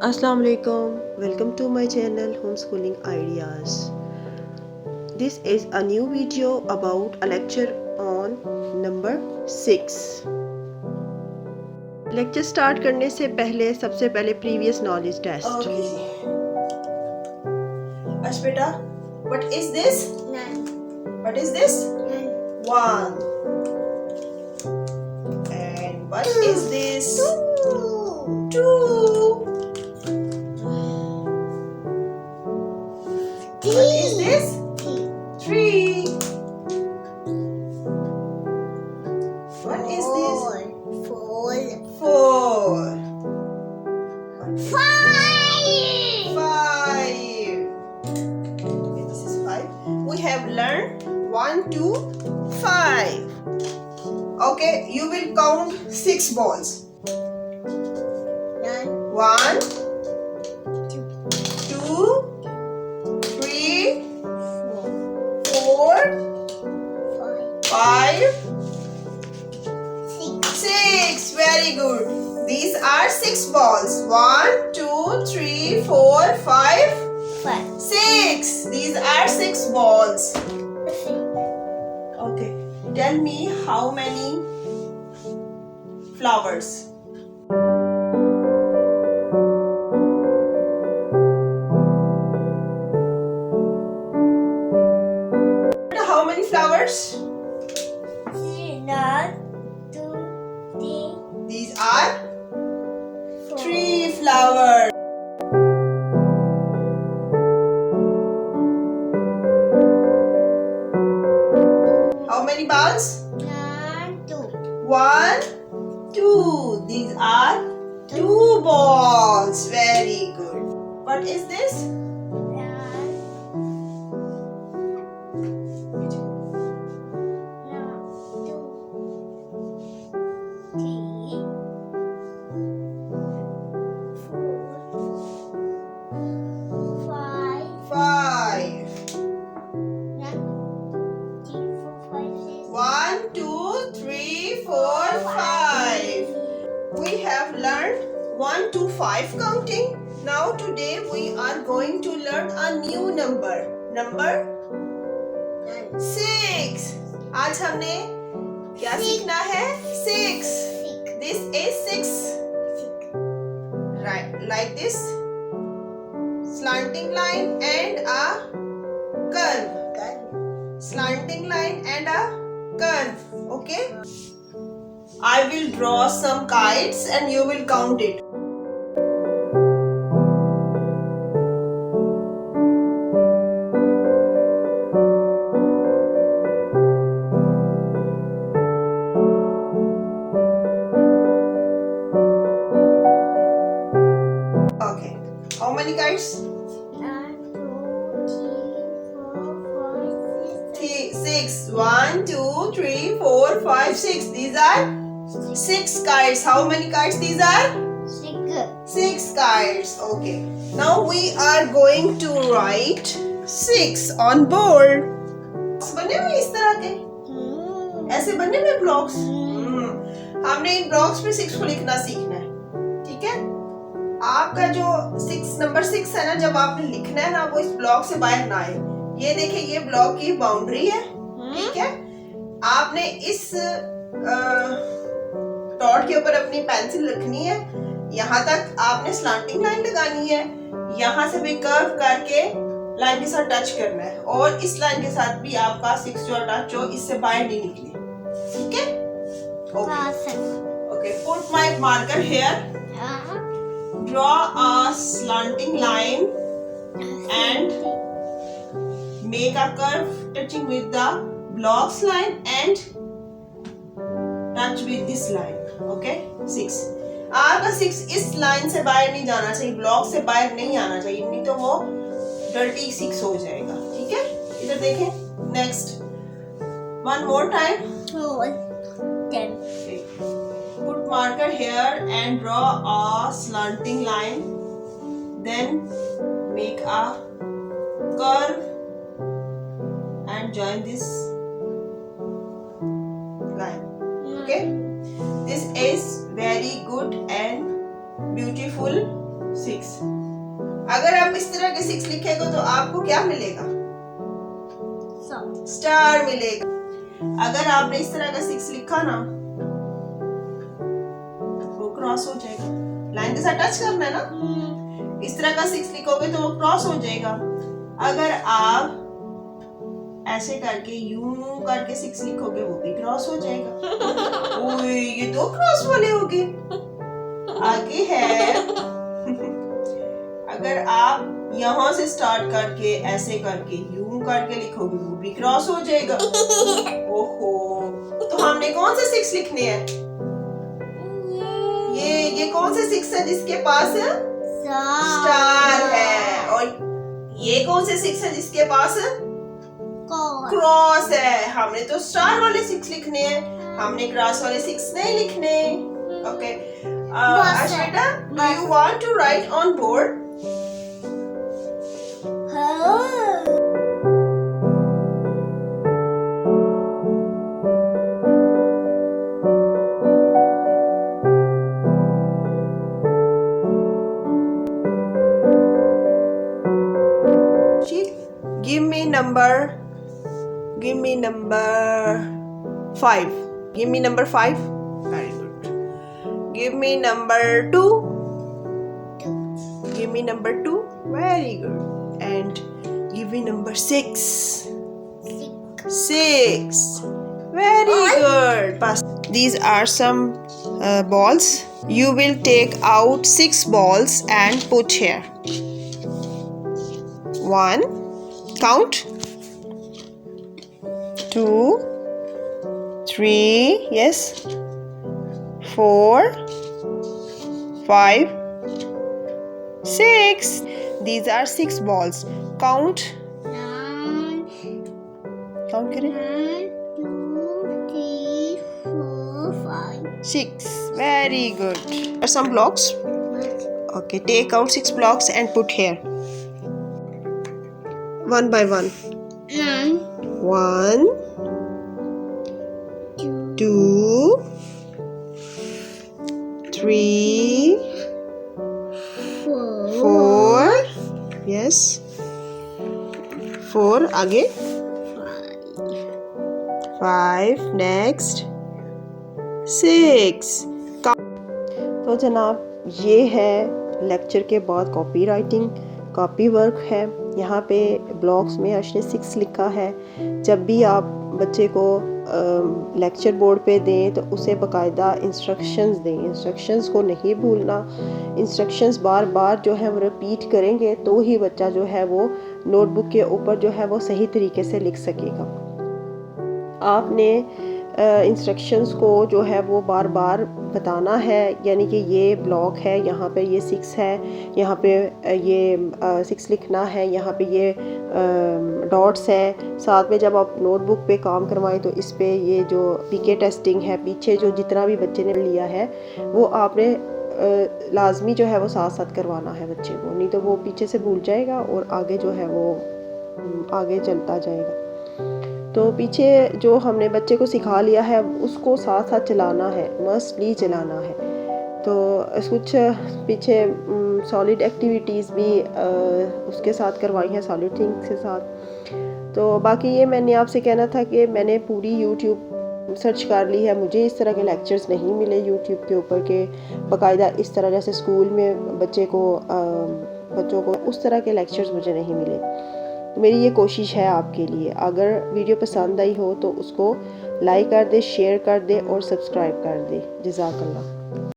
Assalamu alaikum. Welcome to my channel Homeschooling Ideas. This is a new video about a lecture on number 6. Lecture start करने से पहले सबसे पहले previous knowledge test. Ash beta, what is this? None. What is this? None. 1. And what is this? 2. What is this? 3. What is this? 4. 4. 5. 5. Okay, this is 5. We have learned 1 to 5. Okay, you will count 6 balls. None. 1, 2. 2, 3, 4, 5. 5, 6. 6. Very good. These are 6 balls. 1, 2, 3, 4, 5, 5. 6. These are 6 balls. 6. Okay. Tell me how many flowers? How many flowers? 1, 2, 3, These are 4. 3 flowers. How many balls? 2. 1, 2. These are 2 balls. Very good. What is this? 5. 1, 2, 3, 4, 5. We have learned 1 to 5 counting. Now today we are going to learn a new number. Number 6. आज हमने क्या सीखना है? 6. This is 6. Right, like this. Slanting line and a curve. Slanting line and a curve. Okay? I will draw some kites and you will count it. Okay. How many kites? 6. 1, 2, 3, 4, 5, 6. These are 6 kites. How many kites these are? 6 kites. Okay. Now we are going to write 6 on board. बने हुए इस तरह के ऐसे बने हुए blocks. हमने इन blocks पे 6 को लिखना सीखना है. ठीक है. आपका जो 6 नंबर 6 है ना, जब आपने लिखना है ना, वो इस ब्लॉक से बाहर ना आए. ये देखिए, ये ब्लॉक की बाउंड्री है. ठीक है. आपने इस डॉट के ऊपर अपनी पेंसिल रखनी है. यहाँ तक आपने स्लांटिंग लाइन लगानी है. यहाँ से भी कर्व करके लाइन के साथ टच करना है, और इस लाइन के साथ भी आपका 6 जो टच हो, इससे बाहर नहीं निकली. ठीक है. Okay. Put my marker here. Draw a slanting line and make a curve touching with the blocks line and touch with this line. Okay? 6. आपका 6 इस लाइन से बाहर नहीं जाना चाहिए, ब्लॉक से बाहर नहीं आना चाहिए, नहीं तो वो डर्टी 6 हो जाएगा. ठीक है. इधर देखें. Next. One more time. 10. Put marker here and draw a slanting line. Then make a curve and join this line. Okay? This is very good and beautiful 6। अगर आप इस तरह के 6 लिखेगा तो आपको क्या मिलेगा? स्टार मिलेगा। अगर आपने इस तरह का 6 लिखा ना, वो क्रॉस हो जाएगा। लाइन के साथ टच करना है ना। इस तरह का 6 लिखोगे तो वो क्रॉस हो जाएगा। अगर आप ऐसे करके यूं करके 6 लिखोगे वो भी क्रॉस हो जाएगा। ओए ये 2 क्रॉस वाले हो गए। आगे है अगर आप यहाँ से स्टार्ट करके ऐसे करके यूं करके लिखोगे वो भी क्रॉस हो जाएगा। ओहो, तो हमने कौन से 6 लिखने हैं? ये कौन से 6 है जिसके पास स्टार है, और ये कौन से 6 है जिसके पास क्रॉस है? हमने तो स्टार वाले 6 लिखने हैं, हमने क्रॉस वाले 6 नहीं लिखने। Okay, Ashweta, do you want to write on board? Give me number 5. Give me number 5. Very good. Give me number 2. Give me number 2. Very good. And give me number 6. 6. Very good. These are some balls. You will take out 6 balls and put here. 1. Count. 2, 3, yes, 4, 5, 6. These are 6 balls. Count. Count करें. 1, 2, 3, 4, 5, 6. Very good. Are some blocks? Okay, take out 6 blocks and put here. One by one. 1, 2, 3, 4. Yes. 4. आगे. 5. Next. 6. तो जनाब ये है lecture के बाद copy writing, copy work है। यहाँ पे ब्लॉक्स में उसने 6 लिखा है। जब भी आप बच्चे को लेक्चर बोर्ड पे दें तो उसे बाकायदा इंस्ट्रक्शंस दें। इंस्ट्रक्शंस को नहीं भूलना। इंस्ट्रक्शंस बार बार जो है वो रिपीट करेंगे तो ही बच्चा जो है वो नोटबुक के ऊपर जो है वो सही तरीके से लिख सकेगा। आपने इंस्ट्रक्शंस को जो है वो बार बार बताना है, यानी कि ये ब्लॉक है, यहाँ पे ये 6 है, यहाँ पे ये 6 लिखना है, यहाँ पे ये डॉट्स है। साथ में जब आप नोटबुक पे काम करवाएं तो इस पे ये जो पीके टेस्टिंग है, पीछे जो जितना भी बच्चे ने लिया है वो आपने लाजमी जो है वो साथ साथ करवाना है बच्चे को, नहीं तो वो पीछे से भूल जाएगा और आगे जो है वो आगे चलता जाएगा। तो पीछे जो हमने बच्चे को सिखा लिया है उसको साथ साथ चलाना है, मस्टली चलाना है। तो कुछ पीछे सॉलिड एक्टिविटीज़ भी उसके साथ करवाई हैं, सॉलिड थिंग्स के साथ। तो बाकी ये मैंने आपसे कहना था कि मैंने पूरी यूट्यूब सर्च कर ली है, मुझे इस तरह के लेक्चर्स नहीं मिले यूट्यूब के ऊपर के बाकायदा इस तरह जैसे स्कूल में बच्चों को उस तरह के लेक्चर्स मुझे नहीं मिले। मेरी ये कोशिश है आपके लिए। अगर वीडियो पसंद आई हो तो उसको लाइक कर दे, शेयर कर दे और सब्सक्राइब कर दे। जज़ाकल्लाह।